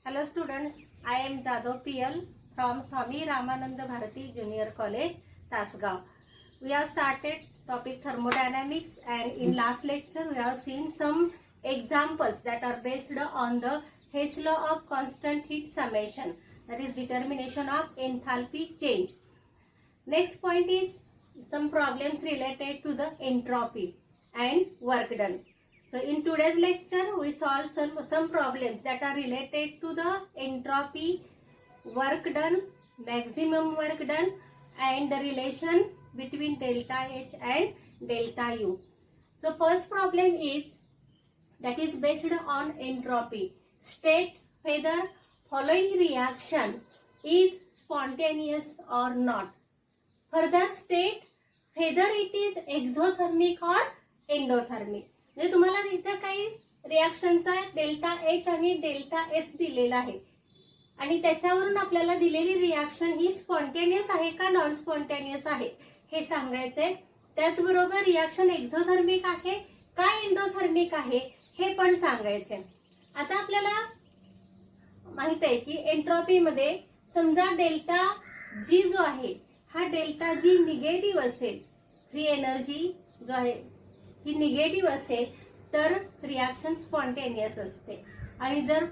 Hello students, I am Jadhav PL from Swami Ramananda Bharati Junior College, Tasgaon. We have started topic thermodynamics, and in last lecture we have seen some examples that are based on the Hess law of constant heat summation, that is determination of enthalpy change. Next point is some problems related to the entropy and work done. So in today's lecture we solve some problems that are related to the entropy, work done, maximum work done, and the relation between delta H and delta U. So first problem is that is based on entropy. State whether following reaction is spontaneous or not. Further state whether it is exothermic or endothermic. म्हणजे तुम्हाला इथं काही रिॲक्शनचा delta H आणि delta S दिलेला आहे आणि त्याच्यावरून आपल्याला दिलेली रिॲक्शन ही स्पॉन्टेनियस आहे का नॉन स्पॉन्टेनियस आहे हे सांगायचंय. त्याचबरोबर रिॲक्शन एक्झोथर्मिक आहे का एंडोथर्मिक आहे हे पण सांगायचंय. आता आपल्याला माहित आहे की एंट्रॉपी मध्ये समजा डेल्टा जी जो आहे हा डेल्टा जी निगेटिव्ह असेल, फ्री एनर्जी जो आहे ही निगेटिव्ह असेल तर रिॲक्शन स्पॉन्टेनियस असते, आणि जर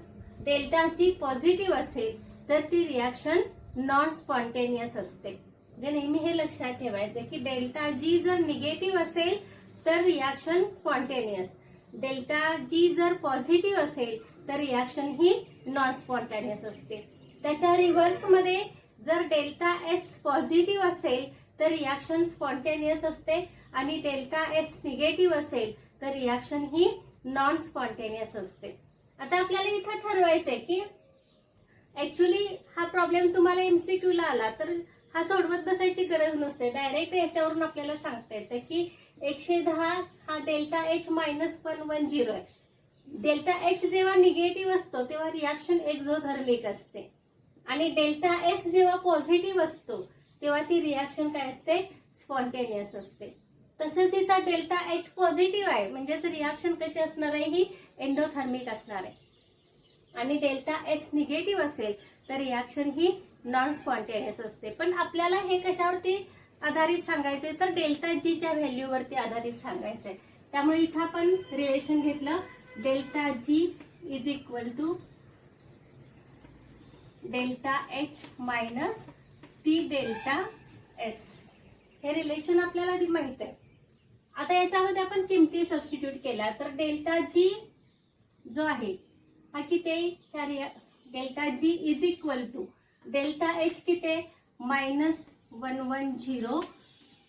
डेल्टा जी पॉझिटिव्ह असेल तर ती रिॲक्शन नॉन स्पॉन्टेनियस असते. म्हणजे नेहमी हे लक्षात ठेवायचं की डेल्टा जी जर निगेटिव्ह असेल तर रिॲक्शन स्पॉन्टेनियस, डेल्टा जी जर पॉझिटिव्ह असेल तर रिॲक्शन ही नॉन स्पॉन्टेनियस असते. त्याच्या रिव्हर्स मध्ये जर डेल्टा एस पॉझिटिव्ह असेल तर रिॲक्शन स्पॉन्टेनियस असते आणि डेल्टा एस निगेटिव्ह असेल तर रिॲक्शन ही नॉन स्पॉन्टेनियस असते. आता आपल्याला इथं ठरवायचंय की ऍक्च्युली हा प्रॉब्लेम तुम्हाला एमसीक्यू ला आला तर हा सोडवत बसायची गरज नसते. डायरेक्ट याच्यावरून आपल्याला सांगता येतं की 110 हा डेल्टा एच -110 आहे. डेल्टा एच जेव्हा निगेटिव्ह असतो तेव्हा रिॲक्शन एक्झोथर्मिक असते आणि डेल्टा एस जेव्हा पॉझिटिव्ह असतो तेव्हा ती रिॲक्शन काय असते, स्पॉन्टेनियस असते. तसेच इथं डेल्टा एच पॉझिटिव्ह आहे म्हणजेच रिॲक्शन कशी असणार आहे, ही एंडोथर्मिक असणार आहे. आणि डेल्टा एस निगेटिव्ह असेल तर रिॲक्शन ही नॉन स्पॉन्टेनियस असते. पण आपल्याला हे कशावरती आधारित सांगायचंय तर डेल्टा जी च्या व्हॅल्यूवरती आधारित सांगायचंय. त्यामुळे इथं आपण रिलेशन घेतलं delta G is equal to delta H minus T delta S. हे रिलेशन आपल्याला माहित आहे. आता याच्यामध्ये आपण किमती सबस्टिट्यूट केल्या तर डेल्टा जी जो आहे हा किती, delta G is equal to delta H किती -110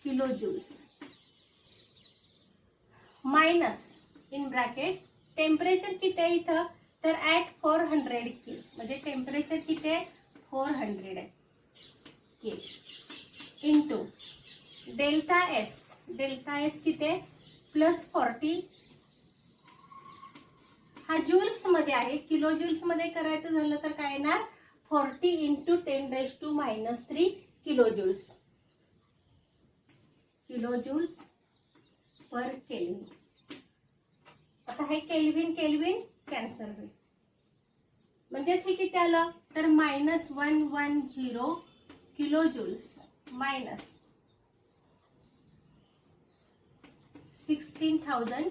kilo joules minus in bracket temperature किती आहे इथं तर ऍट 400 के, म्हणजे टेम्परेचर किती आहे 400 के इंटू डेल्टा एस किती आहे +40. हा जूल्स मध्ये आहे, किलो जूल्स मध्ये करायचं झालं तर काय येणार 40 × 10⁻³ किलो जूल्स पर केल्विन. आता हे केल्विन कॅन्सल होईल म्हणजेच हे किती आलं तर -110 किलो जूल्स मायनस 16,000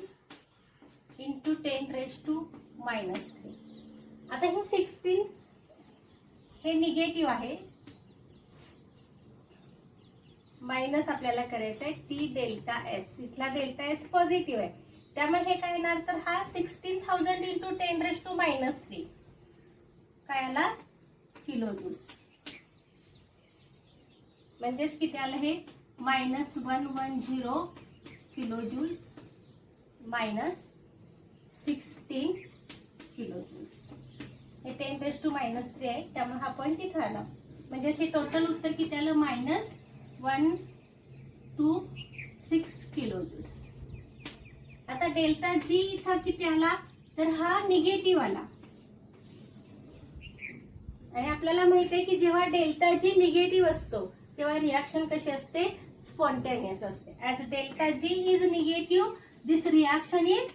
× 10⁻³. आता हे 16 हे निगेटिव्ह आहे, मायनस आपल्याला करायचंय टी डेल्टा एस. इथला डेल्टा एस पॉझिटिव्ह आहे त्यामुळे हे काय येणार तर हा 16,000 × 10⁻³ काय आला किलो जूल्स. म्हणजेच किती आलं हे -110 kilo joules minus 16 kilo joules. हे 10⁻³ आहे त्यामुळे हा पॉईंट तिथे आला. म्हणजे हे टोटल उत्तर किती आलं -126 किलो जूल्स. आता डेल्टा जी इथं किती आला तर हा निगेटिव्ह आला आणि आपल्याला माहिती आहे की जेव्हा डेल्टा जी निगेटिव्ह असतो तेव्हा रिॲक्शन कशी असते, स्पॉन्टेनियस असते. As delta G is negative this reaction is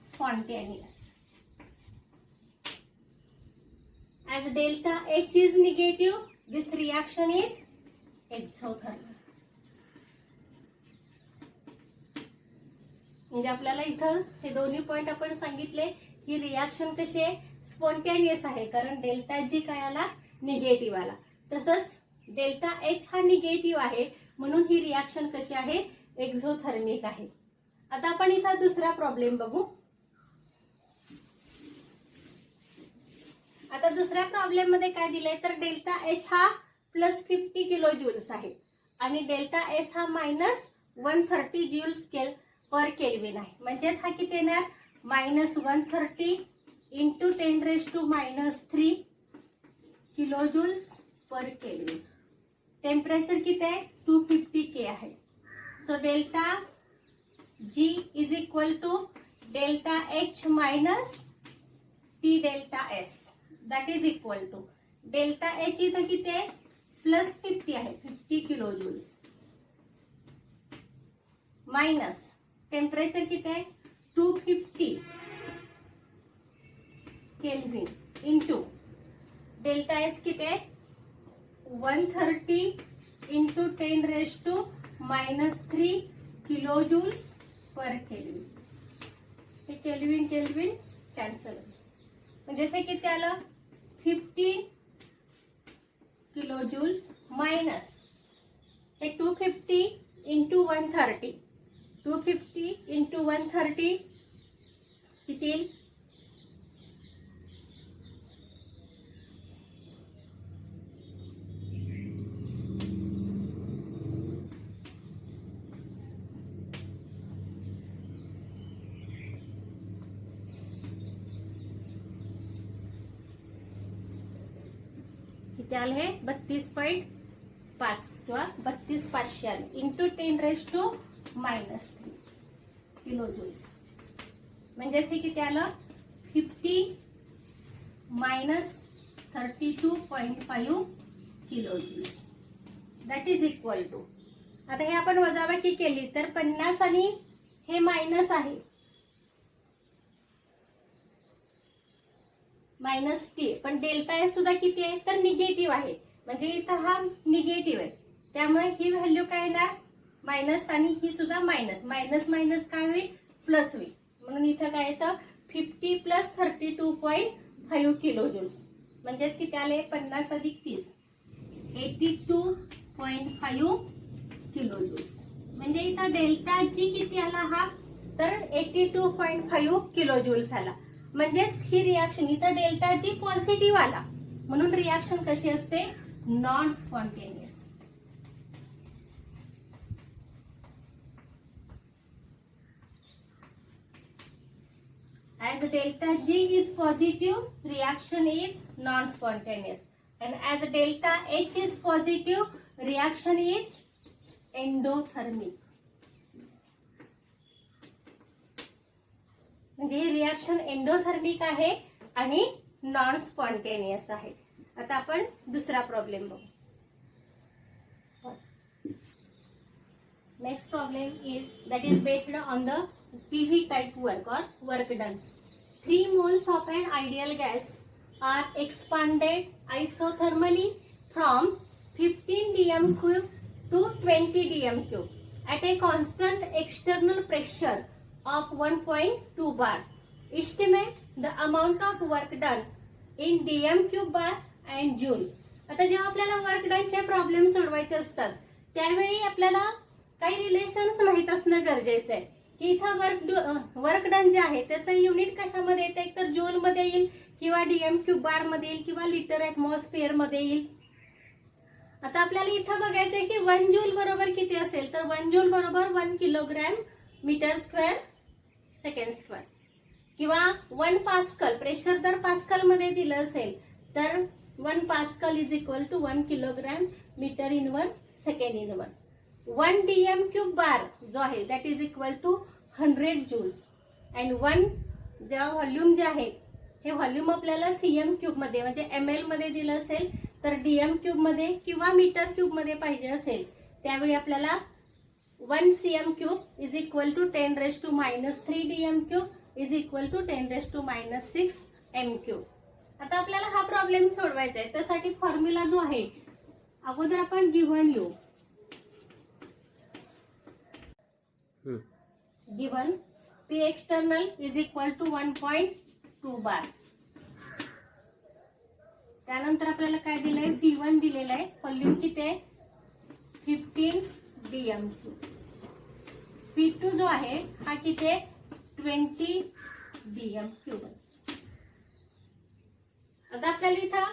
spontaneous. as delta H is negative, this reaction is exothermic. म्हणजे आपल्याला इथं हे दोन्ही पॉइंट आपण सांगितले की रिॲक्शन कशी आहे, स्पॉन्टेनियस आहे, कारण डेल्टा जी काय आला, निगेटिव्ह आला. तसंच डेल्टा एच हा निगेटिव्ह आहे, म्हणून ही रिॲक्शन कशी आहे, एक्झोथर्मिक आहे. आता आपण इथं दुसरा प्रॉब्लेम बघू. आता दुसऱ्या प्रॉब्लेम मध्ये काय दिलंय, तर डेल्टा एच हा +50 किलो ज्यूल्स आहे आणि डेल्टा एस हा -130 ज्यूल्स पर केल्विन आहे. म्हणजेच हा किती येणार, -130 × 10⁻³ kilo joules per kelvin. Temperature किती आहे, 250 K आहे. So delta G is equal to delta H minus T delta S, that is equal to delta H इथं किती आहे, +50 आहे, 50 किलो ज्यूल्स, मायनस टेम्परेचर किती आहे, 250 केल्विन इंटू डेल्टा एस किती आहे, 130 × 10⁻³ किलो ज्यूल्स पर केल्विन. हे केल्विन केल्विन कॅन्सल, म्हणजे हे किती आलं, 50 किलो ज्यूल्स मायनस हे 250 × 130, 250 × 130 किती येईल, 32.5 किंवा 32,500 आले इंटू 10⁻³ किलो ज्यूल्स. म्हणजेच हे किती आलं, 50 - 32.5 kilo joules, that is equal to. आता हे आपण वजाबाकी केली तर 50 आणि हे मायनस आहे, -T, पण डेल्टा एस सुद्धा किती आहे, तर निगेटिव्ह आहे. म्हणजे इथं हा निगेटिव्ह आहे, त्यामुळे ही व्हॅल्यू काय येणार, मायनस, आणि ही सुद्धा मायनस, मायनस मायनस काय होईल, प्लस होईल. म्हणून इथं काय येतं, 50 + 32.5 किलो ज्यूल्स. म्हणजेच किती आले, 50 + 30, 82.5 किलो ज्यूल्स. म्हणजे इथं डेल्टा जी किती आला हा, तर 82.5 किलो ज्यूल्स आला. म्हणजेच ही रिॲक्शन इथं डेल्टा जी पॉझिटिव्ह आला, म्हणून रिॲक्शन कशी असते, non spontaneous. As delta G is positive, reaction is non-spontaneous, and as delta H is positive, reaction is endothermic. म्हणजे रिॲक्शन एंडोथर्मिक आहे आणि नॉन स्पॉन्टेनियस आहे. आता आपण दुसरा प्रॉब्लेम बघू. Next problem is that is based on the PV type work or work done. 3 moles of an ideal gas are expanded isothermally from 15 dm³ to 20 dm³ at a constant external pressure of 1.2 bar. Estimate the amount of work done in dm³ bar and joule. आता जेव्हा आपल्याला work डनचे problem सोडवायचे असतात त्यावेळी आपल्याला काही relations माहित असणं गरजेचं आहे की इथं वर्क डन जे आहे त्याचं युनिट कशामध्ये येतं, एक तर जूल मध्ये येईल किंवा dm³ बार मध्ये येईल किंवा लिटर ॲटमॉस्फिअर मध्ये येईल. आता आपल्याला इथं बघायचंय की 1 जूल बरोबर किती असेल, तर 1 जूल बरोबर 1 किलोग्रॅम मीटर² सेकंड² किंवा 1 पास्कल, प्रेशर जर पास्कल मध्ये दिलं असेल तर 1 pascal is equal to 1 kilogram metre second. 1 dm³ bar जो आहे that is equal to 100 joules. And 1 जेव्हा व्हॉल्यूम जे आहे हे व्हॉल्यूम आपल्याला cm³ मध्ये म्हणजे ml मध्ये दिलं असेल तर dm³ मध्ये किंवा मीटर³ मध्ये पाहिजे असेल त्यावेळी आपल्याला 1 cm³ is equal to 10⁻³ dm³ is equal to 10⁻⁶ m³. आता आपल्याला हा प्रॉब्लेम सोडवायचा आहे, त्यासाठी फॉर्म्युला जो आहे अगोदर आपण गिव्हन लिहू. Given P external is equal to 1.2 बार. त्यानंतर आपल्याला काय दिलंय, P1 दिलेलं आहे, व्हॉल्यूम किती आहे 15 dm3. P2 जो आहे हा किती आहे 20 dm3. आता आपल्याला इथं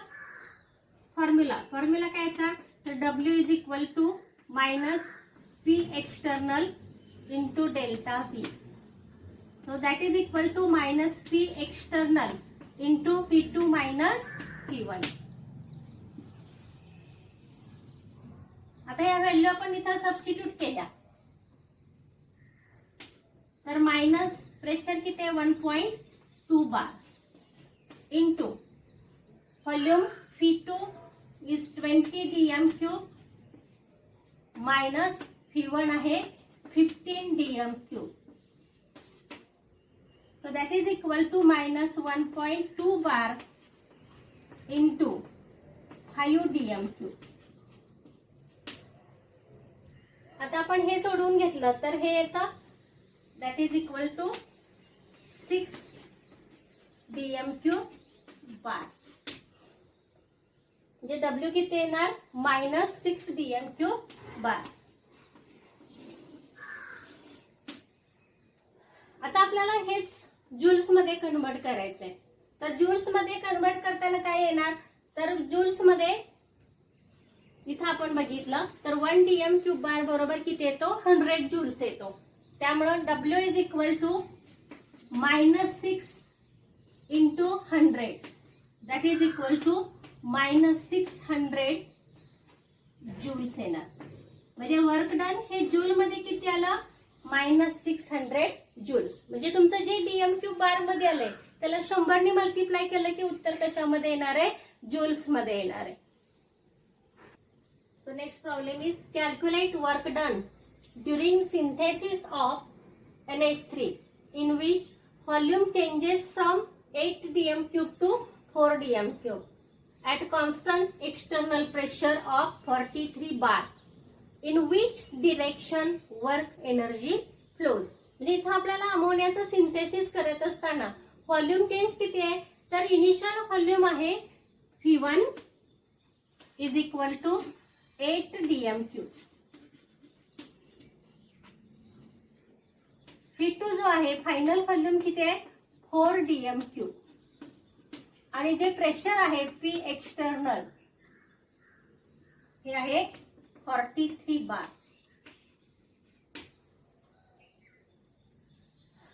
फॉर्म्युला कायचा, तर W is equal to minus P external into delta P. So that is equal to minus P external into P2 minus P1. आता या व्हॅल्यू आपण इथं सबस्टिट्यूट केल्या, तर मायनस प्रेशर किती आहे 1.2 bar into volume P2 is 20 dm3 minus P1 आहे 15 dm3. So that is equal to minus 1.2 bar into 5 dm3. आता आपण हे सोडवून घेतलं तर हे येतं that is equal to 6 dm3 bar. म्हणजे W किती येणार मायनस 6 dm3 बार. आता आपल्याला हेच जूल्स मध्ये कन्वर्ट करायचंय, तर जूल्स मध्ये कन्वर्ट करताना काय येणार, तर जूल्स मध्ये इथं आपण बघितलं तर 1 dm3 बार बरोबर किती येतो 100 जूल्स येतो. त्यामुळे W is equal to minus 6 into 100 that is equal to minus 600 joules येणार. म्हणजे वर्क डन हे जूल मध्ये किती आलं मायनस 600 जूल्स. म्हणजे तुमचं जे dm3 बार मध्ये आलंय त्याला 100 ने मल्टिप्लाय केलं की उत्तर कशामध्ये येणार आहे जूल्स मध्ये येणार आहे. So next problem is calculate work done during synthesis of NH3 in which volume changes from 8 dm3 to 4 dm3 at constant external pressure of 43 bar. In which direction work energy flows. म्हणजे इथं आपल्याला अमोनियाचं synthesis करत असताना volume change किती आहे, तर initial volume आहे V1 is equal to 8 dm3. V2 जो आहे फायनल व्हॉल्यूम किती आहे 4 dm3. आणि जे प्रेशर आहे P एक्सटर्नल हे आहे 43 बार.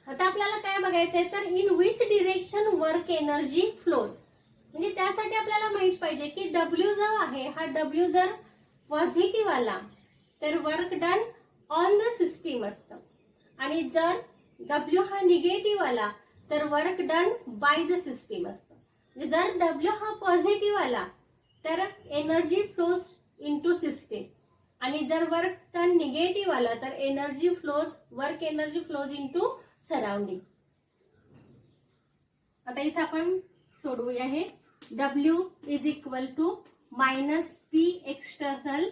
आता आपल्याला काय बघायचंय, तर in which direction work energy flows. म्हणजे त्यासाठी आपल्याला माहित पाहिजे की W जो आहे हा W जर पॉझिटिव्ह आला तर work done on the system असतं, आणि जर W हा निगेटिव्ह आला तर work done by the system असतं. म्हणजे जर W हा पॉझिटिव्ह आला तर एनर्जी फ्लोज इनटू सिस्टीम, आणि जर वर्क डन निगेटिव्ह आला तर work energy flows into surrounding. आता इथं आपण सोडवूया हे. W is equal to minus P external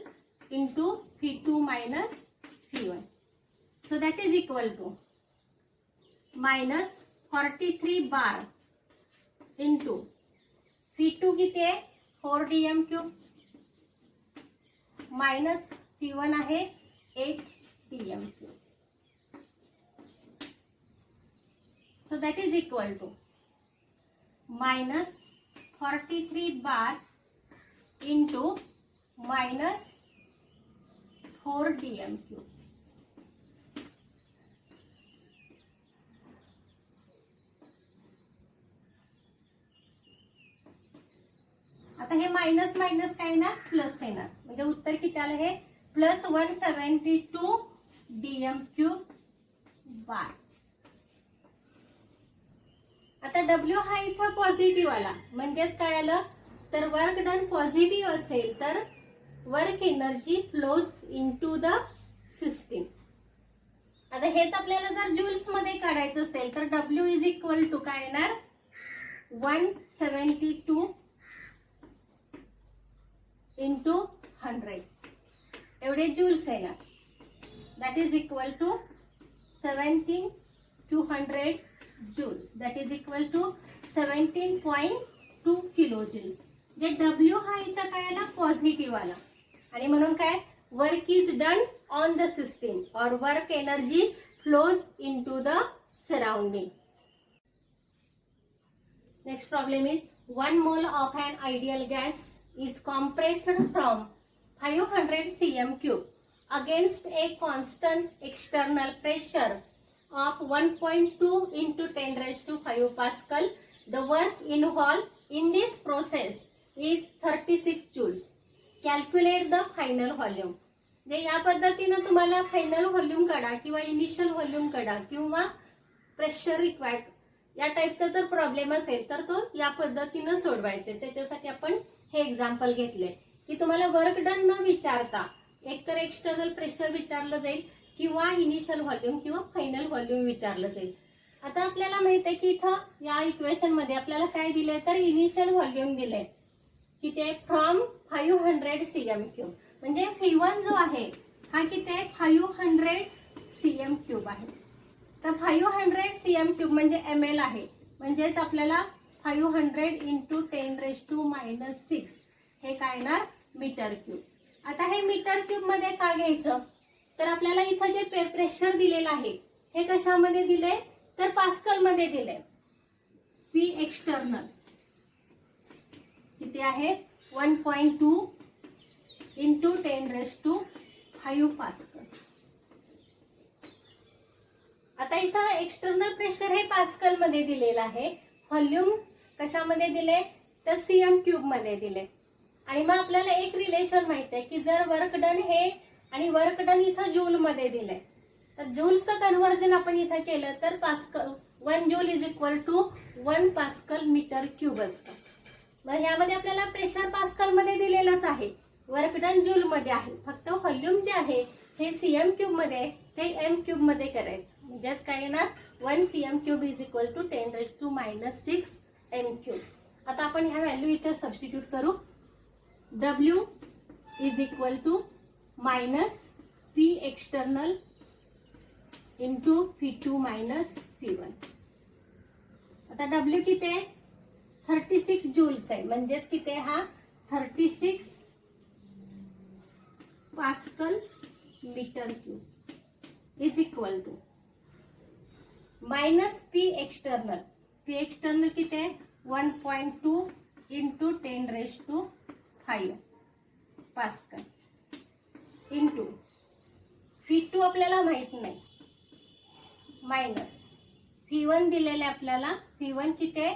into P2 minus P1. So that is equal to minus 43 bar into P2 किती आहे 4 dm3 मायनस P1 आहे 8 dm3. So that is equal to minus 43 bar into minus 4 dm3. आता हे minus minus काय येणार plus येणार, म्हणजे उत्तर किती आलं हे प्लस 172 dm3 बार. आता W हा इथं पॉझिटिव्ह आला, म्हणजेच काय आलं तर वर्क डन पॉझिटिव्ह असेल तर work energy flows into the system. आता हेच आपल्याला जर जूल्स मध्ये काढायचं असेल तर W इज इक्वल टू काय येणार 172 into 100 एवढे जूल्स येणार. That is equal to 17,200 joules. That is equal to 17.2 kilo joules. जे W हा इथं काय आला पॉझिटिव्ह आला आणि म्हणून काय work is done on the system और work energy flows into the surrounding. Next problem is 1 mole of an ideal gas is compressed from 500 cm cube against a constant external pressure of 1.2 into 10 raised to 5 Pascal. The work involved in this process is 36 joules. Calculate the final volume. जे या पद्धतीनं तुम्हाला final volume काढा किंवा initial volume काढा किंवा pressure required या टाईपचा जर प्रॉब्लेम असेल तर तो या पद्धतीनं सोडवायचे. त्याच्यासाठी आपण हे एक्झाम्पल घेतले की तुम्हाला वर्क डन न विचारता एकतर एक्सटर्नल प्रेशर विचारलं जाईल किंवा इनिशियल व्हॉल्यूम किंवा फायनल व्हॉल्यूम विचारलं जाईल. आता आपल्याला माहित आहे की इथं या इक्वेशन मध्ये आपल्याला काय दिलंय तर इनिशियल व्हॉल्यूम दिलंय की ते फ्रॉम 500 सीएम क्यूब म्हणजे V1 जो आहे हा किती आहे 500 सीएम क्यूब आहे. तर 500 सीएम क्यूब म्हणजे ml आहे म्हणजेच आपल्याला 500 इंटू 10 रेज टू -6 हे काय येणार मीटर क्यूब. आता हे मीटर क्यूब मध्ये का घ्यायचं तर आपल्याला इथं जे प्रेशर दिलेलं आहे हे कशामध्ये दिले तर पास्कल मध्ये दिले. पी एक्सटर्नल किती आहे 1.2 इंटू 10 रेज टू 5 पास्कल. आता इथं एक्सटर्नल प्रेशर हे पास्कल मध्ये दिलेलं आहे. व्हॉल्यूम कशामध्ये दिले तर सीएम क्यूब मध्ये दिले. आणि मग आपल्याला एक रिलेशन माहित आहे की जर वर्क डन हे आणि वर्क डन इथं जूल मध्ये दिलंय तर जूलचं कन्व्हर्जन आपण इथं केलं तर pascal 1 joule is equal to 1 pascal metre cube असतं. मग यामध्ये आपल्याला प्रेशर पास्कल मध्ये दिलेलंच आहे वर्क डन जूल मध्ये आहे. फक्त व्हॉल्यूम जे आहे हे सीएम क्यूब मध्ये ते एम क्यूब मध्ये करायचं म्हणजेच काय येणार 1 CM cube is equal to 10 raise to -6 M cube. आता आपण ह्या व्हॅल्यू इथे सबस्टिट्यूट करू. W is equal to minus P external into P2 minus P1. आता W किती आहे 36 जूल्स आहे म्हणजेच किती आहे हा 36 pascals metre cube is equal to minus P external. P external किती आहे 1.2 into 10 raise to 5 pascal into P2 आपल्याला माहित नाही मायनस P1 दिलेले आपल्याला. P1 किती आहे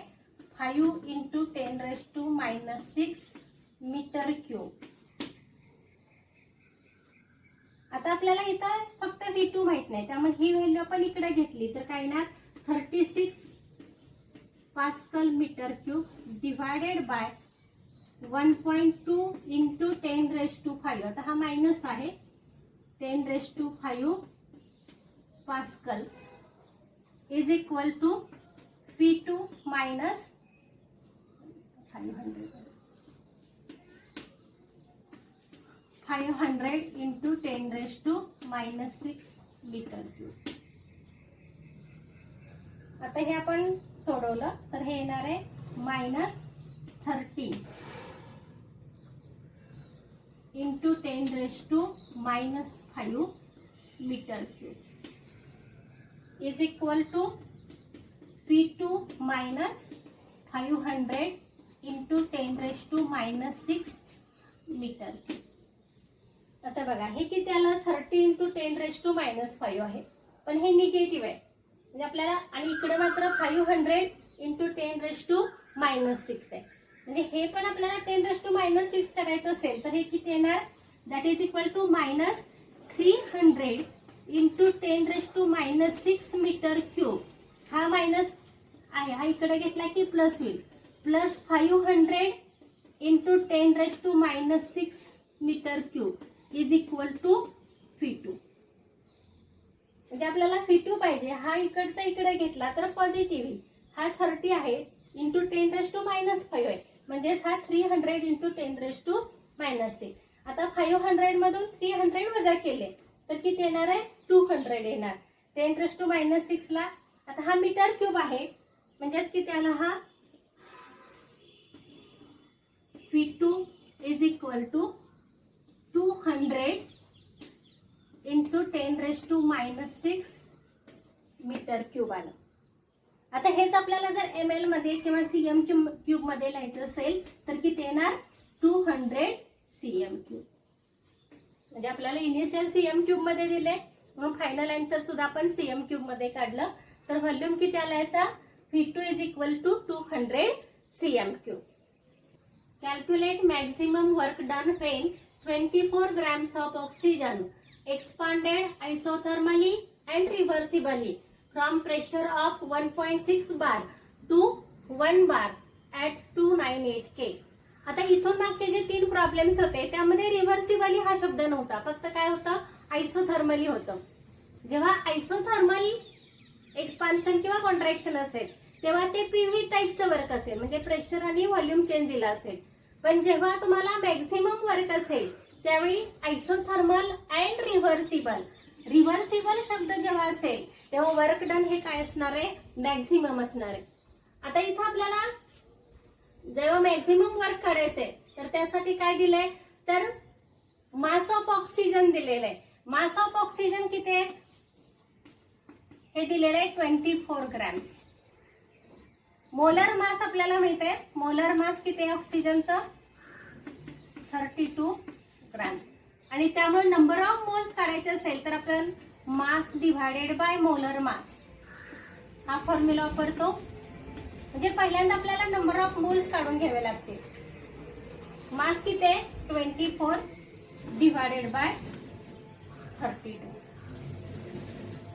5 into 10 raise to -6 metre cube. आता आपल्याला इथं फक्त V2 माहित नाही त्यामुळे ही व्हॅल्यू आपण इकडे घेतली तर काय येणार 36 pascal metre cube divided by 1.2 into 10 raise to 5. आता हा मायनस आहे 10 raise to 5 pascals is equal to P2 minus 500 into 10 raise to -6 metre cube. आता हे आपण सोडवलं तर हे येणार आहे -13 into 10 raise to -5 metre cube is equal to P2 minus 500 into 10 raise to -6 metre cube. आता बघा हे किती आलं 30 इंटू 10 रेज टू -5 आहे पण हे निगेटिव्ह आहे म्हणजे आपल्याला आणि इकडे मात्र 500 इंटू 10 रेज टू -6 आहे म्हणजे हे पण आपल्याला 10 रेज टू -6 करायचं असेल तर हे किती येणार that is equal to -300 into 10 raise to -6 metre cube. हा मायनस आहे हा इकडे घेतला की प्लस होईल plus 500 into 10 raise to -6 metre cube is equal to P2. म्हणजे आपल्याला P2 पाहिजे. हा इकडचा इकडे घेतला तर पॉझिटिव्ह हा 30 आहे इंटू 10⁻⁻5 आहे, म्हणजेच हा 300 इंटू 10⁻⁻6. आता 500 मधून 300 वजा केले तर किती येणार आहे? 200 येणार. 10⁻⁻6 ला आता हा मीटर क्यूब आहे, म्हणजेच किती आला हा? P2 is equal to 200 into 10⁻⁻6 metre cube आलं. आता हेच आपल्याला जर ml मध्ये किंवा cm क्यूब मध्ये लिहायचं असेल तर किती येणार? 200 cm क्यूब. म्हणजे आपल्याला इनिशियल cm क्यूब मध्ये दिले म्हणून फायनल आन्सर सुद्धा आपण cm क्यूब मध्ये काढलं. तर व्हॉल्यूम किती आला याचा? P2 is equal to 200 cm cube. Calculate maximum work done when 24 grams of oxygen expanded isothermally and reversibly from pressure of 1.6 bar to 1 bar at 298 K. आता इथून मागचे जे 3 प्रॉब्लेम्स होते त्यामध्ये रिव्हर्सिबली हा शब्द नव्हता, फक्त काय होतं? आयसोथर्मली होतं. जेव्हा आयसोथर्मल एक्सपान्शन किंवा कॉन्ट्रॅक्शन असेल तेव्हा ते पीव्ही टाईपचं वर्क असेल, म्हणजे प्रेशर आणि व्हॉल्यूम चेंज दिला असेल. पण जेव्हा तुम्हाला मॅक्झिमम वर्क असेल त्यावेळी आयसोथर्मल अँड रिव्हर्सिबल, रिव्हर्सिबल शब्द जेव्हा असेल तेव्हा वर्क डन हे काय असणार आहे? मॅक्झिमम असणार आहे. आता इथं आपल्याला जेव्हा मॅक्झिमम वर्क करायचंय तर त्यासाठी काय दिलंय? तर मास ऑफ ऑक्सिजन दिलेलं आहे. मास ऑफ ऑक्सिजन किती आहे? हे दिलेलं आहे 24 ग्रॅम्स. मोलर मास आपल्याला माहित आहे, मोलर मास किती आहे ऑक्सिजनचं? 32 ग्रॅम्स. आणि त्यामुळे नंबर ऑफ मोल्स काढायचे असेल तर आपण मास डिव्हायडेड बाय मोलर मास हा फॉर्म्युला वापरतो. म्हणजे पहिल्यांदा आपल्याला नंबर ऑफ मोल्स काढून घ्यावे लागते. मास किती आहे? 24 डिव्हायडेड बाय 32.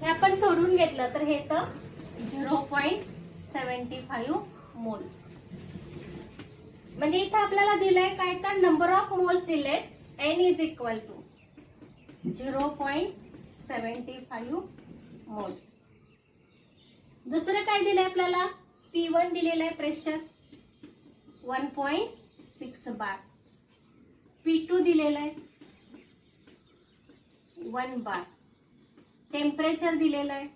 हे आपण सोडून घेतलं तर हे तर 0.75 मोल्स. म्हणजे इथं आपल्याला दिलंय काय? तर नंबर ऑफ मोल्स दिले N इज इक्वल टू 0.75 मोल. दुसरं काय दिलंय आपल्याला? P1 दिलेलं आहे प्रेशर 1.6 बार. P2 दिलेलं आहे 1 बार. टेम्परेचर दिलेलं आहे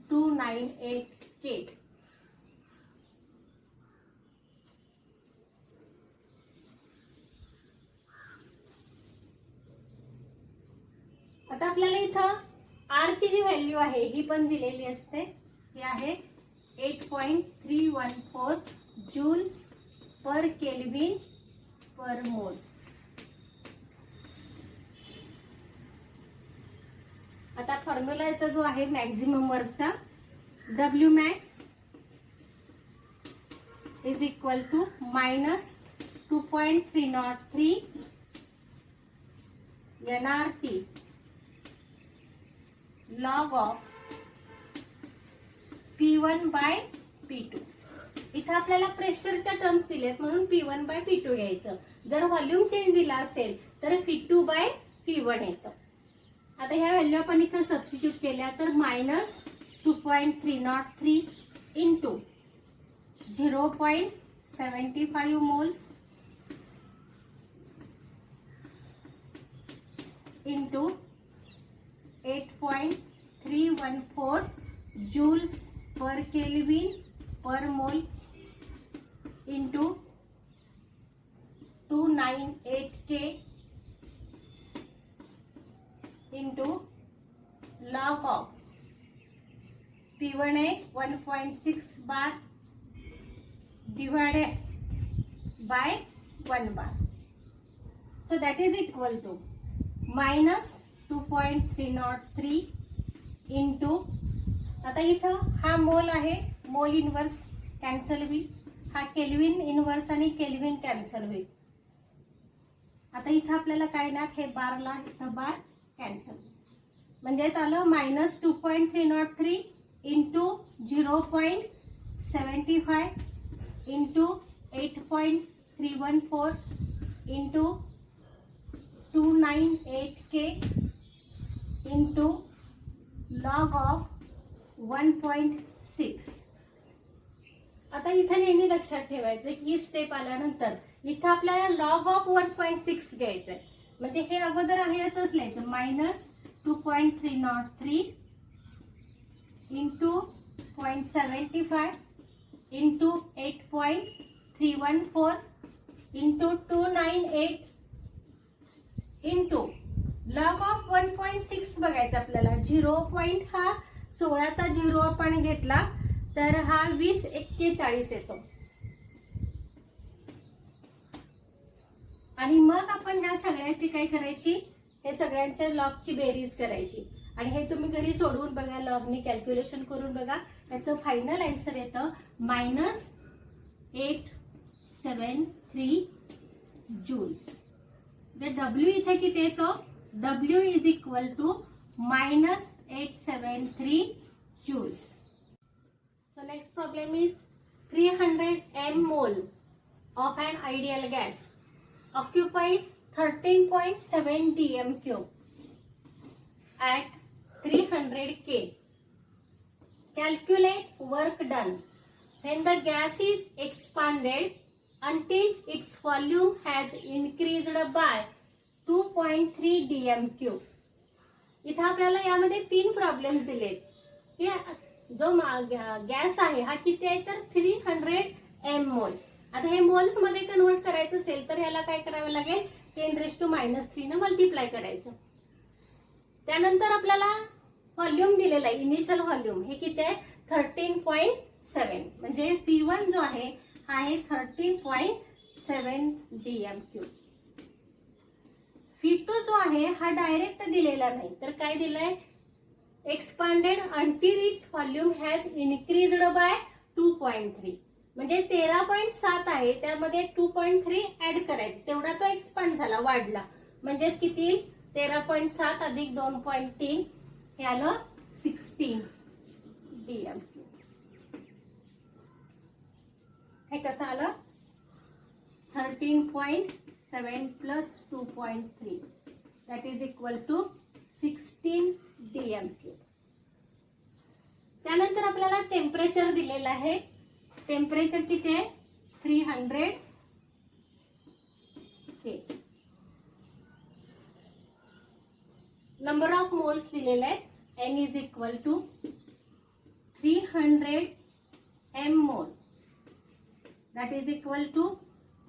298 K. आता आपल्याला इथं R ची जी व्हॅल्यू आहे ही पण दिलेली असते. ही आहे 8.314 जूल्स पर केल्विन पर मोल. आता फॉर्म्युलाचा जो आहे मॅक्झिमम वर्कचा, W max is equal to -2.303 NRT log of P1 by P2. इथं आपल्याला प्रेशरच्या टर्म्स दिलेत म्हणून P1 बाय P2 घ्यायचं. जर व्हॉल्यूम चेंज दिला असेल तर P2 बाय P1 येतं. आता ह्या व्हॅल्यू आपण इथं सबस्टिट्यूट केल्या तर -2.303 into 0.75 moles into 8.314 joules per kelvin per mole into 298 K into log of P1 है 1.6 bar divided by 1 bar. So that is equal to -2.303 into, आता इथं हा मोल आहे, मोल इनवर्स कॅन्सल होईल, हा केल्विन इनवर्स आणि केल्विन कॅन्सल होईल. आता इथं आपल्याला काय ना हे बारला इथं बार कॅन्सल, म्हणजे आलं -2.303 into 0.75 into 8.314 into 298 K into log of 1.6. आता इथं नेहमी लक्षात ठेवायचं ही स्टेप आल्यानंतर इथं आपल्याला लॉग ऑफ 1.6 घ्यायचंय. म्हणजे हे अगोदर आहे असंच लिहायचं -2.303 into 0.75 into 8.314 into 298 into log of 1.6 बघायचं आपल्याला. 0 पॉइंट हा 16चा 0 आपण घेतला तर हा 2041 येतो. आणि मग आपण ह्या सगळ्याची काय करायची, हे सगळ्यांच्या लॉगची बेरीज करायची. आणि हे तुम्ही घरी सोडवून बघा, लॉगनी कॅल्क्युलेशन करून बघा. त्याचं फायनल आन्सर येतं -873 जूल्स. डब्ल्यू इथे किती येतो, W is equal to -873 joules. So next problem is 300 m mole of an ideal gas occupies 13.7 dm cube at 300 K. Calculate work done when the gas is expanded until its volume has increased by 2.3 dm cube. इथं आपल्याला यामध्ये 3 problems दिलेत की जो gas आहे हा किती आहे तर 300 m मोल. आता हे मोल्स मध्ये कन्वर्ट करायचं असेल तर याला काय करावं लागेल, 10⁻³ ने मल्टिप्लाय करायचं. त्यानंतर आपल्याला व्हॉल्यूम दिलेला आहे, इनिशियल व्हॉल्यूम हे किती आहे 13.7. म्हणजे P1 जो आहे हा आहे 13.7 dm क्यूब. P2 जो आहे हा डायरेक्ट दिलेला नाही तर काय दिलंय, expanded until its volume has increased by 2.3. म्हणजे 13.7 आहे त्यामध्ये 2.3 ऍड करायचं, तेवढा तो एक्सपांड झाला, वाढला. म्हणजे किती 13.7 अधिक 2.3 हे आलं 16 dm. हे कसं आलं 13.7 plus 2.3 that is equal to 16 dm cube. त्यानंतर आपल्याला टेम्परेचर दिलेलं आहे. टेम्परेचर किती आहे 300 K. नंबर ऑफ मोल्स दिलेले आहे, N is equal to 300 m mole that is equal to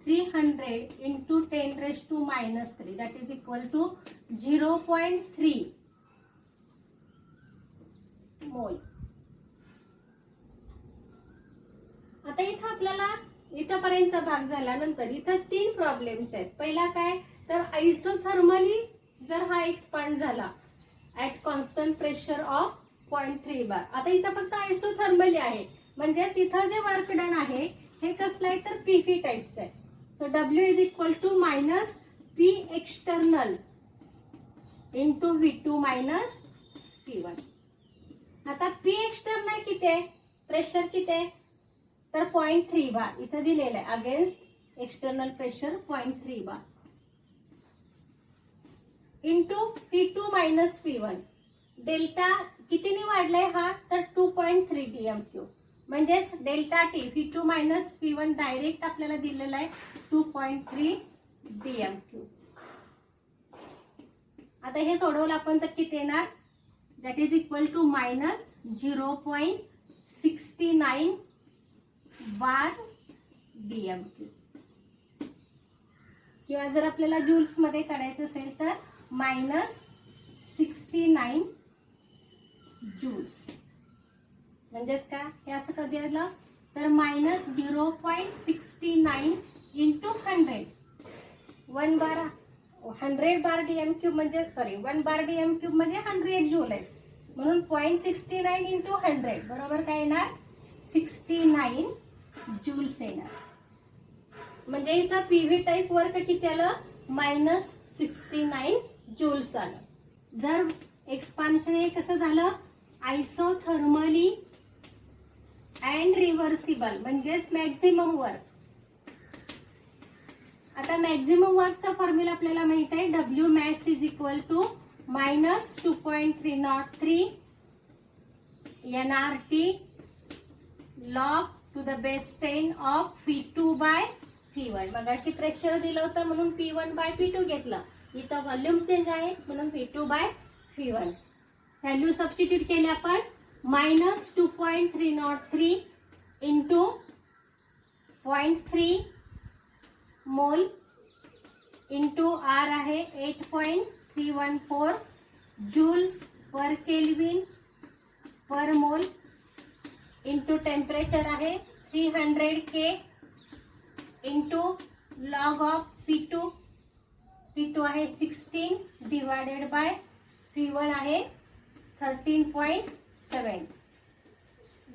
300 into 10⁻³ that is equal to 0.3 मोल. आता इथं आपल्याला इथपर्यंतचा भाग झाल्यानंतर इथं 3 प्रॉब्लेम्स आहेत. पहिला काय तर आयसोथर्मली जर हा एक्सपांड झाला ऍट कॉन्स्टंट प्रेशर ऑफ 0.3 बार. आता इथं फक्त आयसोथर्मली आहे म्हणजेच इथं जे वर्क डन आहे हे कसलं आहे तर पीफी टाईपचं आहे. So W is equal to minus P external into V2 minus P1. आता P external किती आहे, प्रेशर किती आहे तर 0.3 बार इथं दिलेलं आहे, against external pressure 0.3 bar into P2 minus P1. Delta कितीने वाढलाय हा तर 2.3 dm क्यूब. म्हणजेच delta T P2 minus P1 direct आपल्याला दिलेला आहे 2.3 dm क्यूब. आता हे सोडवलं आपण तर किती येणार, that is equal to minus 0.69 bar dm cube. किंवा जर आपल्याला जूल्स मध्ये काढायचं असेल तर -69 जूल्स. म्हणजेच का हे असं कधी आलं तर -0.69 इंटू 100. 1 बार 100 बार डीएम क्यूब म्हणजे 1 बार डीएम क्यूब म्हणजे 100 जूल आहे. म्हणून 0.69 इंटू 100 बरोबर काय येणार 69 जूल्स येणार. म्हणजे इथं पीव्ही टाईप वर्क किती आलं -69 जूल्स आलं. जर एक्सपान्शन हे कसं झालं आयसोथर्मली अँड रिव्हर्सिबल म्हणजेच मॅक्झिमम वर्क. आता मॅक्झिमम वर्कचा फॉर्म्युला आपल्याला माहित आहे, W max is equal to -2.303 NRT log to the base 10 of P2 by P1. मग अशी प्रेशर दिलं होतं म्हणून P1 बाय P2 घेतलं. इथं व्हॉल्यूम चेंज आहे म्हणून P2 by P1. Value substitute केले आपण. Minus 2.303 into 0.3 mole into R आहे 8.314 joules per kelvin per mole into temperature आहे 300 K into log of P2 आहे 16 डिवायडेड बाय P1 आहे 13.7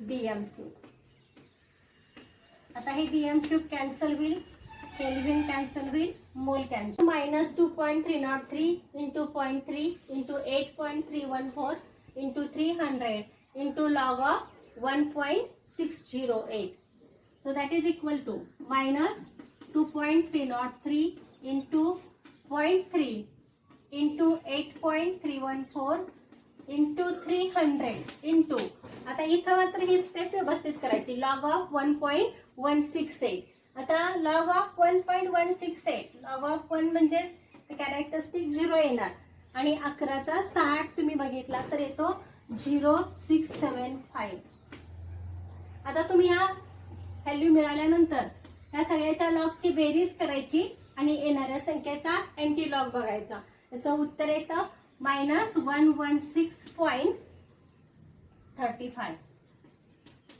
dm3. आता हे dm3 कॅन्सल होईल, केल्विन कॅन्सल होईल, मोल cancel. Minus 2.303 into 0.3 into 8.314 into 300 into log of 1.608. So that is equal to minus 2.303 into 0.3 into 8.314 into 300 into, आता इथं मात्र ही स्टेप व्यवस्थित करायची. Log of 1.168. आता लॉग ऑफ 1.168, लॉग ऑफ 1 म्हणजेच कॅरेक्टरिस्टिक 0 येणार आणि 11चा 60 तुम्ही बघितला तर येतो 0675. आता तुम्ही ह्या व्हॅल्यू मिळाल्यानंतर ह्या सगळ्याच्या लॉगची बेरीज करायची आणि येणाऱ्या संख्येचा अँटी लॉग बघायचा. याचं उत्तर येतं मायनस 116.35.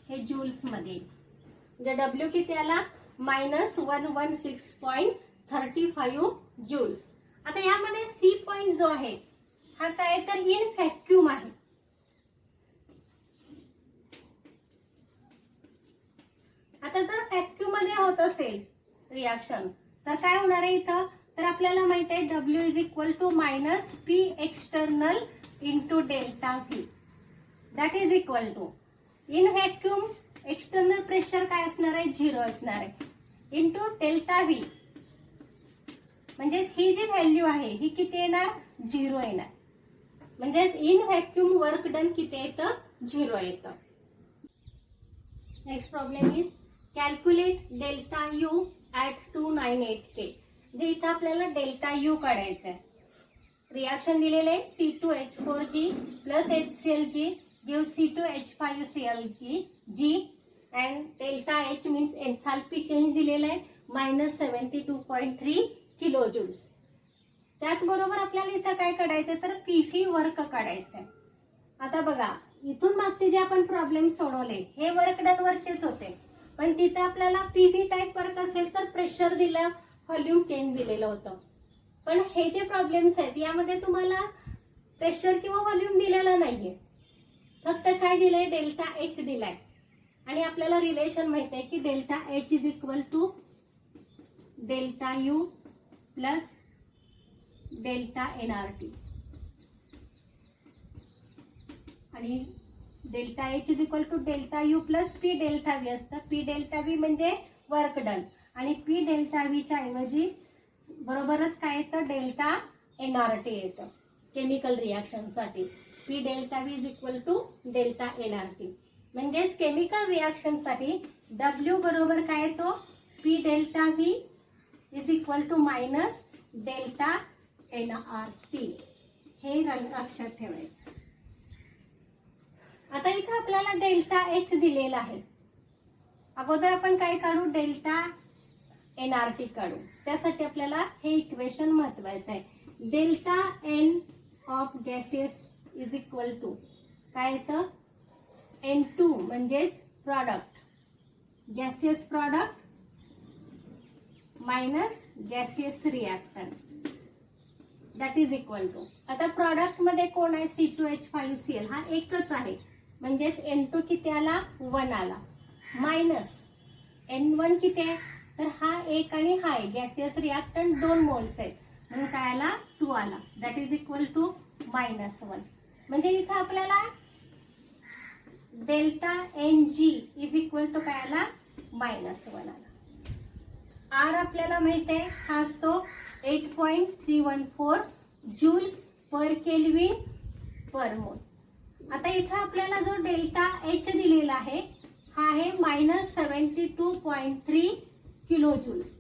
हे जूल्स मध्ये म्हणजे डब्ल्यू किती आला मायनस 116.35 जूल्स. आता यामध्ये सी पॉइंट जो आहे हा काय तर इन व्हॅक्यूम आहे. आता जर व्हॅक्यूम मध्ये होत असेल रिॲक्शन तर काय होणार आहे इथं, तर आपल्याला माहित आहे W is equal to minus P external into delta V. That is equal to in vacuum external pressure काय असणार आहे 0 असणार आहे इंटू डेल्टा व्ही. म्हणजेच ही जी व्हॅल्यू आहे ही किती येणार 0 येणार. म्हणजेच इन व्हॅक्यूम वर्क डन किती येतं 0 येतं. Next problem is calculate delta U at 298K. जे इथं आपल्याला डेल्टा यू काढायचं आहे. रिॲक्शन दिलेलं आहे C2H4G plus HClG give C2H5ClG and delta H means enthalpy change दिलेला आहे मायनस 72.3 किलो जूल्स. त्याचबरोबर आपल्याला इथं काय काढायचं तर PV वर्क काढायचं आहे. आता बघा इथून मागचे जे आपण प्रॉब्लेम सोडवले हे वर्क डन वरचेच होते, पण तिथे आपल्याला PV टाईप वर्क असेल तर प्रेशर दिलं, व्हॉल्यूम चेंज दिलेलं होतं. पण हे जे प्रॉब्लेम्स आहेत यामध्ये तुम्हाला प्रेशर किंवा व्हॉल्यूम दिलेलं नाहीये, फक्त काय दिलंय डेल्टा H दिलाय आणि आपल्याला रिलेशन माहित आहे की delta H is equal to delta U plus delta NRT आणि delta H is equal to delta U plus P delta V असतं. P डेल्टा V म्हणजे वर्क डन आणि P डेल्टा V च्या ऐवजी बरोबरच काय येतं डेल्टा NRT येतं केमिकल रिॲक्शन साठी. P delta V is equal to delta NRT. म्हणजेच केमिकल रिॲक्शन साठी W बरोबर काय येतो P delta V is equal to minus delta NRT. हे लक्षात ठेवायचं. आता इथं आपल्याला डेल्टा H दिलेला आहे. अगोदर आपण काय काढू डेल्टा NRT काढू. त्यासाठी आपल्याला हे इक्वेशन महत्वाचं आहे. Delta N of gases is equal to काय येतं N2 म्हणजेच product gaseous product minus gaseous reactant that is equal to. आता प्रॉडक्ट मध्ये कोण आहे C2H5Cl हा एकच आहे म्हणजेच N2 किती आला 1 आला मायनस N1 किती आहे तर हा 1 आणि हा गॅसियस रिॲक्टंट 2 मोल्स आहेत म्हणून काय आला 2 आला दॅट इज इक्वल टू -1. म्हणजे इथं आपल्याला delta NG is equal to काय आला -1 आला. R आपल्याला माहित आहे हा असतो 8.314 जूल्स पर केल्विन पर मोल. आता इथं आपल्याला जो डेल्टा H दिलेला आहे हा आहे -72.3 किलो जूल्स.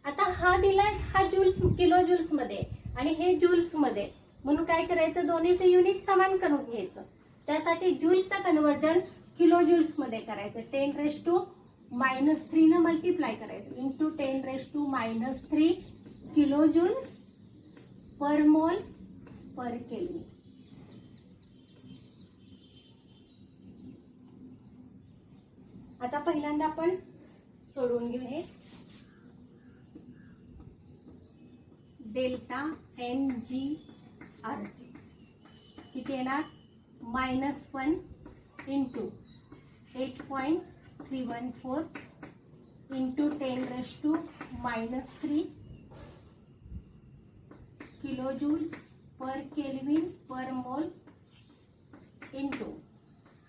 आता हा दिलाय हा जूल्स किलो जूल्स मध्ये आणि हे जूल्स मध्ये, म्हणून काय करायचं, दोन्हीचे युनिट समान करून घ्यायचं. त्यासाठी जूल्सचं कन्वर्जन किलो जूल्स मध्ये करायचं. 10⁻³ न मल्टिप्लाय करायचं इंटू 10⁻³ किलो जूल्स पर मोल पर केल्विन. आता पहिल्यांदा आपण सोडवून घेऊ हे. डेल्टा NGRT किती येणार, -1 into 8.314 into 10⁻³ kilo joules per kelvin per mole into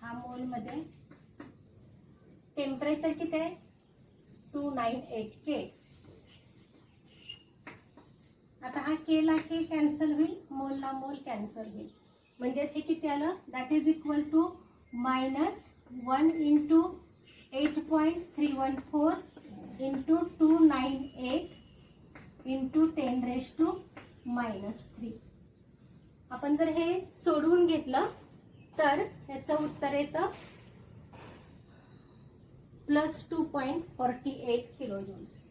हा मोल मध्ये टेम्परेचर किती आहे 298 K. आता हा K ला K कॅन्सल होईल, मोल ला मोल कॅन्सल होईल, म्हणजेच हे किती आलं, that is equal to -1 into 8.314 into 298 into 10⁻³ आपण जर हे सोडवून घेतलं तर याचं उत्तर येतं +2.48 किलो जूल्स.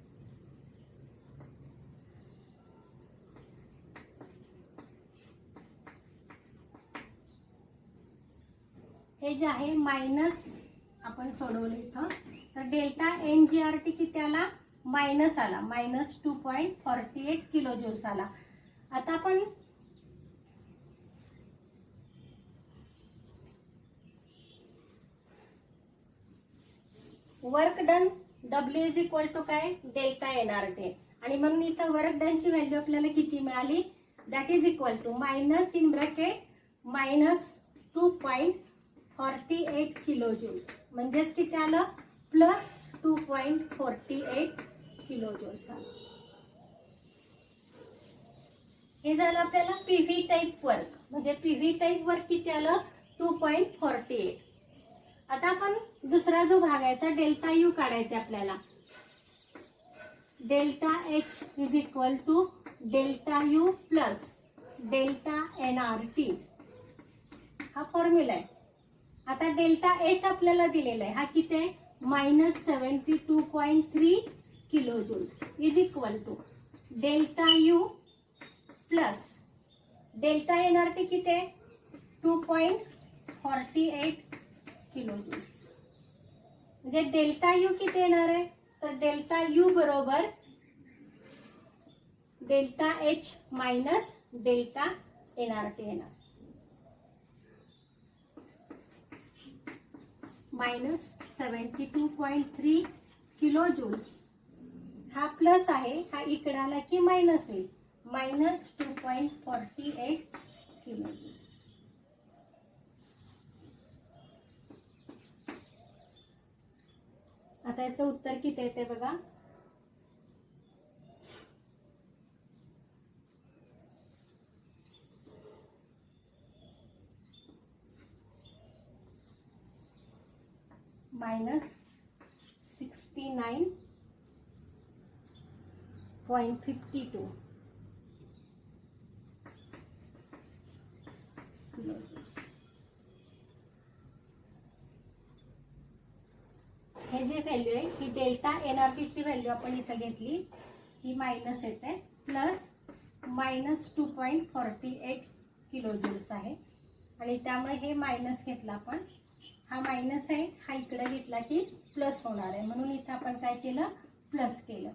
हे जे आहे मायनस आपण सोडवलं इथं, तर डेल्टा NGRT किती आला, मायनस आला, -2.48 किलो जूल्स आला. आता आपण work done W is equal to काय, डेल्टा NRT, आणि म्हणून इथं वर्क डनची व्हॅल्यू आपल्याला किती मिळाली, that is equal to -2.48 kilo joules, म्हणजेच किती आलं, +2.48 किलो जूल्स आलं. हे झालं आपल्याला PV टाईप वर्क, म्हणजे PV टाईप वर्क किती आलं, 2.48. आता आपण दुसरा जो भाग आहे डेल्टा U काढायचा आपल्याला. Delta H is equal to delta U plus delta NRT, हा फॉर्म्युला आहे. आता डेल्टा H आपल्याला दिलेला आहे, हा किती आहे, -72.3 kilo joules is equal to delta U plus delta NRT किती आहे, 2.48 किलो जूल्स. म्हणजे डेल्टा U किती येणार आहे, तर डेल्टा U बरोबर delta H minus delta NRT येणार, -72.3 किलो जूल्स. हा प्लस आहे, हा इकडे आला की मायनस होईल, -2.48 किलो जूल्स. आता याचं उत्तर किती येते बघा, -69.52 किलो जूल्स. हे जे व्हॅल्यू आहे ही डेल्टा NRT ची व्हॅल्यू आपण इथं घेतली, ही मायनस येते, प्लस -2.48 किलो जूल्स आहे, आणि त्यामुळे हे मायनस घेतलं आपण, हा मायनस आहे, हा इकडे घेतला की प्लस होणार आहे, म्हणून इथं आपण काय केलं, प्लस केलं.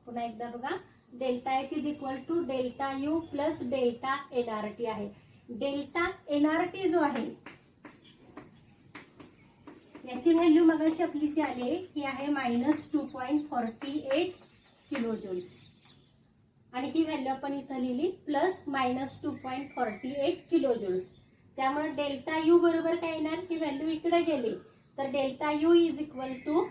पुन्हा एकदा बघा, delta H is equal to delta U plus delta NRT आहे. डेल्टा NRT जो आहे याची व्हॅल्यू मगाशी आपली जी आली आहे ही आहे -2.48 किलो जूल्स, आणि ही व्हॅल्यू आपण इथं लिहिली प्लस -2.48 किलो जूल्स. त्यामुळे डेल्टा U बरोबर काय येणार, ही व्हॅल्यू इकडे गेली, तर delta U is equal to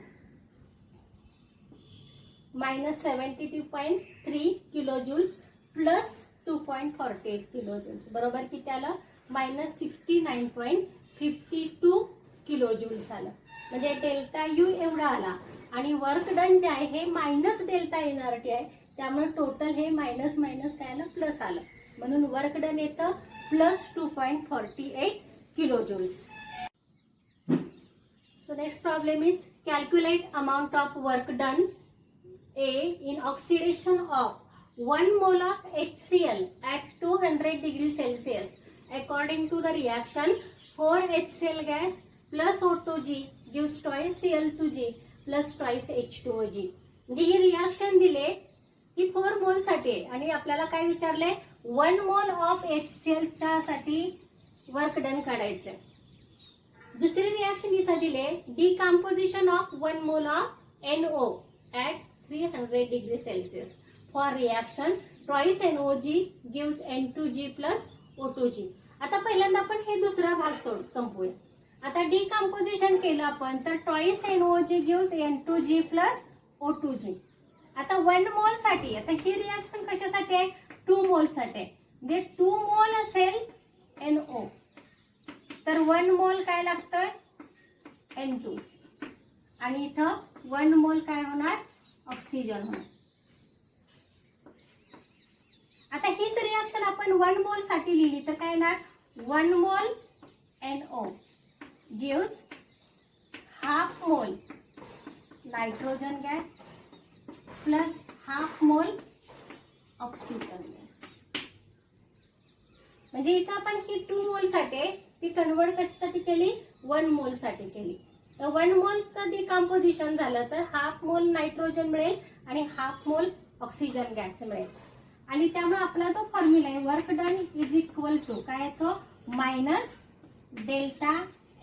-72.3 kilo joules plus 2.48 kilo joules, बरोबर किती आलं, -69.52 किलो ज्यूल्स आलं. म्हणजे डेल्टा यू एवढा आला आणि वर्क डन जे आहे हे मायनस डेल्टा एनआरटी आहे, त्यामुळे टोटल हे मायनस मायनस काय आलं प्लस आलं, म्हणून वर्क डन येतं plus 2.48 kilo Jules. So next problem is calculate amount of work done A in oxidation of 1 mole of HCl at 200 degrees Celsius according to the reaction 4 HCl gas plus O2G gives twice Cl2G plus twice H2OG. म्हणजे ही reaction दिले ही 4 मोल साठी आहे आणि आपल्याला काय विचारलंय 1 mole of HCl च्या साठी वर्क डन काढायचंय. दुसरी रिॲक्शन इथं दिले decomposition of 1 mole of NO at 300 degree Celsius for reaction twice NOG gives N2G plus O2G. आता पहिल्यांदा आपण हे दुसरा भाग संपवूया. आता डिकम्पोजिशन केलं आपण तर twice NOG gives N2G plus O2G. आता 1 मोल साठी आता ही रिॲक्शन कशासाठी आहे 2 मोल साठी आहे. म्हणजे 2 मोल असेल NO तर 1 मोल काय लागतंय N2 आणि इथं 1 मोल काय होणार ऑक्सिजन होणार. आता हीच रिॲक्शन आपण 1 मोल साठी लिहिली तर काय येणार 1 मोल NO gives half mole nitrogen gas plus half mole oxygen gas. म्हणजे इथं आपण ही 2 मोल साठी ती कन्वर्ट कशासाठी केली 1 मोल साठी केली. तर 1 मोलचं डिकम्पोजिशन झालं तर हाफ मोल नायट्रोजन मिळेल आणि हाफ मोल ऑक्सिजन गॅस मिळेल. आणि त्यामुळे आपला जो फॉर्म्युला आहे work done is equal to काय येतो मायनस डेल्टा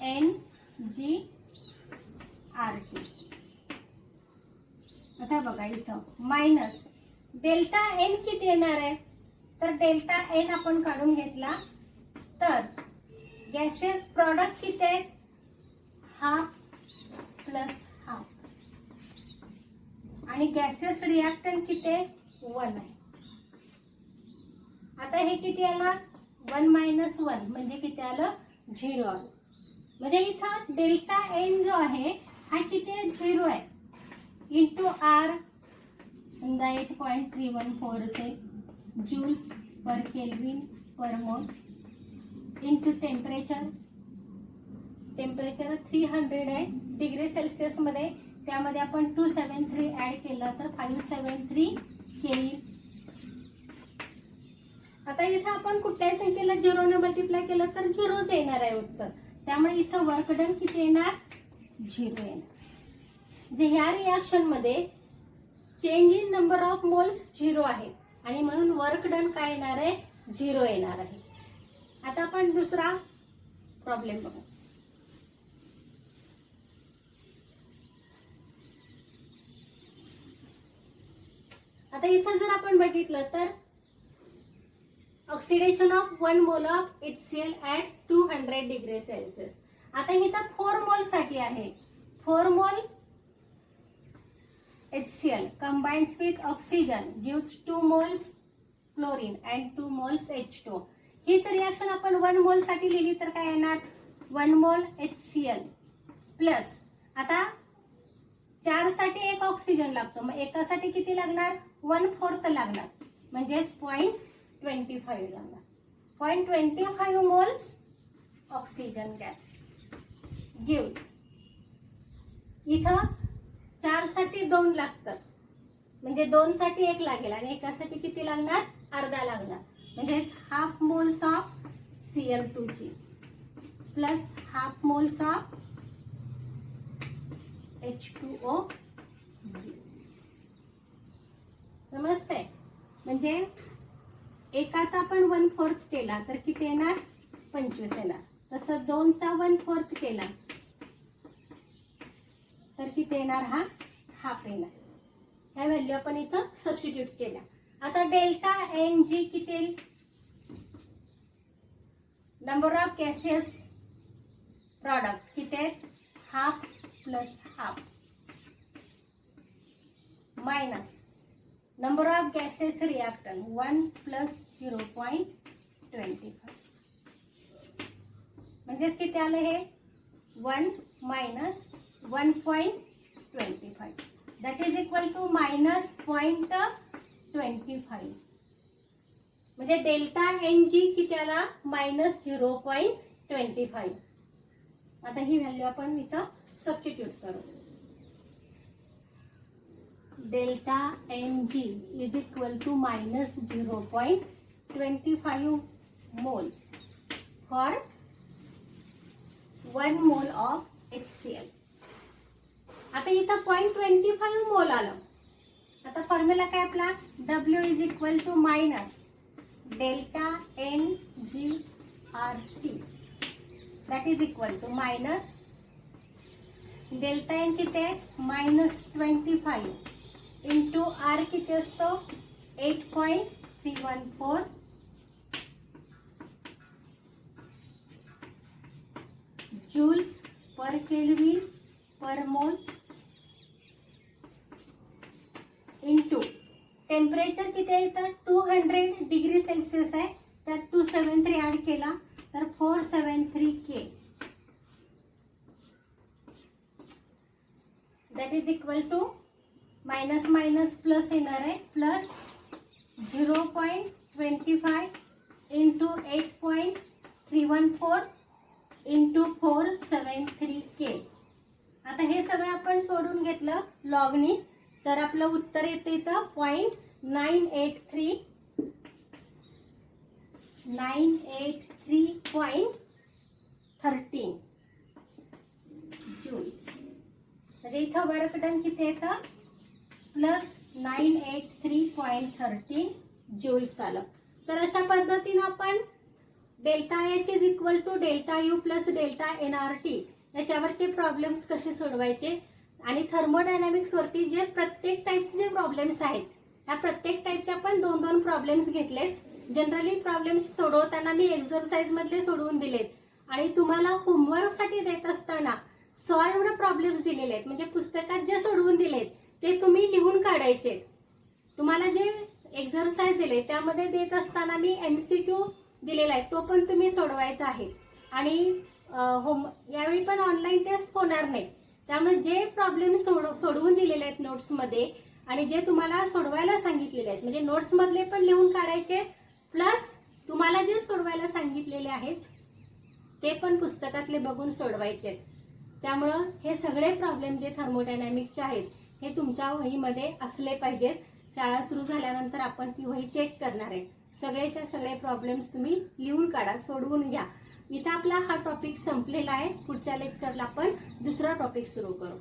NG RT. आता बघा इथं मायनस डेल्टा N किती येणार आहे तर डेल्टा N आपण काढून घेतला तर गॅसेस प्रॉडक्ट किती आहेत हाफ प्लस हाफ आणि गॅसेस रिॲक्टंट किती आहे 1 आहे. आता हे किती आलं 1 मायनस 1 म्हणजे किती आलं 0 आलं. म्हणजे इथं डेल्टा N जो आहे हा किती आहे 0 आहे इंटू R समजा 8.314 असेल Jules per kelvin per mole into temperature 300 आहे डिग्री सेल्सिअस मध्ये, त्यामध्ये आपण 273 ऍड केलं तर 573 केल्विन. आता इथं आपण कुठल्याही संख्येला 0 ने मल्टिप्लाय केलं तर 0च येणार आहे उत्तर, त्यामुळे इथं वर्क डन किती येणार 0 येणार. म्हणजे ह्या रिॲक्शन मध्ये change in number of moles 0 आहे आणि म्हणून वर्क डन काय येणार आहे 0 येणार आहे. आता आपण दुसरा प्रॉब्लेम बघू. आता इथं जर आपण बघितलं तर oxidation of 1 mole of HCl at 200 degree Celsius. आता इथं 4 मोल साठी आहे 4 मोल HCl combines with oxygen gives 2 moles chlorine and 2 moles H2O. हीच रिॲक्शन आपण 1 मोल साठी लिहिली तर काय येणार 1 मोल HCl प्लस आता 4 साठी 1 ऑक्सिजन लागतो, मग एकासाठी किती लागणार 1/4 लागणार म्हणजे 0.25 लागणार. 0.25 मोल्स ऑक्सिजन गॅस गिव्स इथं 4 साठी 2 लागतात म्हणजे 2 साठी 1 लागेल आणि एकासाठी किती लागणार अर्धा लागणार म्हणजे half moles of Cl2G plus half moles of H2OG. समजतंय म्हणजे एकाचा आपण 1/4 केला तर किती येणार 25 येणार, तसं 2चा 1/4 केला तर किती येणार हा हाफ येणार. ह्या व्हॅल्यू आपण इथं सबस्टिट्यूट केल्या. आता डेल्टा NG किती नंबर ऑफ गॅसेस प्रॉडक्ट किती आहेत half plus half minus number of gases reactant 1 plus 0.25 म्हणजे किती आलं हे 1 minus 1.25. That is equal to minus 0.25. म्हणजे डेल्टा एन जी किती आला? मायनस 0.25. आता ही व्हॅल्यू आपण इथं सबस्टिट्यूट करू. Delta N G is equal to minus 0.25 moles for 1 mole of HCl. आता इथं 0.25 मोल आलं. आता फॉर्म्युला काय आपला? W is equal to minus delta N G R T. That is equal to minus delta N किती आहे? मायनस 25 इंटू आर किती असतो? 8.314 joules per kelvin per mole into temperature किती आहे? तर 200 डिग्री सेल्सिअस आहे. तर 273 ऍड केला तर 473 K. That is equal to minus minus plus येणार आहे. Plus 0.25 into 8.314 into 473 K. आता हे सगळं आपण सोडून घेतलं लॉगनी तर आपलं उत्तर येते इथं 983.13 जूल्स. म्हणजे इथं वर्क डन किती येतं? प्लस 983.13 जूल्स आलं. तर अशा पद्धतीनं आपण delta H is equal to delta U plus delta NRT याच्यावरचे प्रॉब्लेम्स कसे सोडवायचे आणि थर्मोडायनामिक्स वरती जे प्रत्येक टाईपचे जे प्रॉब्लेम्स आहेत त्या प्रत्येक टाईपचे आपण 2-2 प्रॉब्लेम्स घेतलेत. जनरली प्रॉब्लेम्स सोडवताना मी एक्झरसाइज मधले सोडवून दिलेत आणि तुम्हाला होमवर्क साठी देत असताना सॉल्व्ड प्रॉब्लेम्स दिलेले आहेत. म्हणजे पुस्तकात जे सोडवून दिलेत ते तुम्ही लिहून काढायचे. तुम्हाला जे एक्झरसाइज दिले त्यामध्ये देत असताना मी MCQ दिलेला आहे तो पण तुम्ही सोडवायचा आहे. आणि यावेळी पण ऑनलाईन टेस्ट होणार नाही. त्यामुळे जे प्रॉब्लेम सोडवून दिलेले आहेत नोट्समध्ये आणि जे तुम्हाला सोडवायला सांगितलेले आहेत म्हणजे नोट्स मधले पण लिहून काढायचे प्लस तुम्हाला जे सोडवायला सांगितलेले आहेत ते पण पुस्तकातले बघून सोडवायचे. त्यामुळं हे सगळे प्रॉब्लेम जे थर्मोडायनामिक्सचे आहेत हे तुमच्या वहीमध्ये असले पाहिजेत. शाळा सुरू झाल्यानंतर आपण ती वही चेक करणार आहे. सगळेच्या सगळे प्रॉब्लेम्स तुम्ही लिहून काढा, सोडवून घ्या. इथं आपला हा टॉपिक संपलेला आहे. पुढच्या लेक्चरला आपण दुसरा टॉपिक सुरू करू.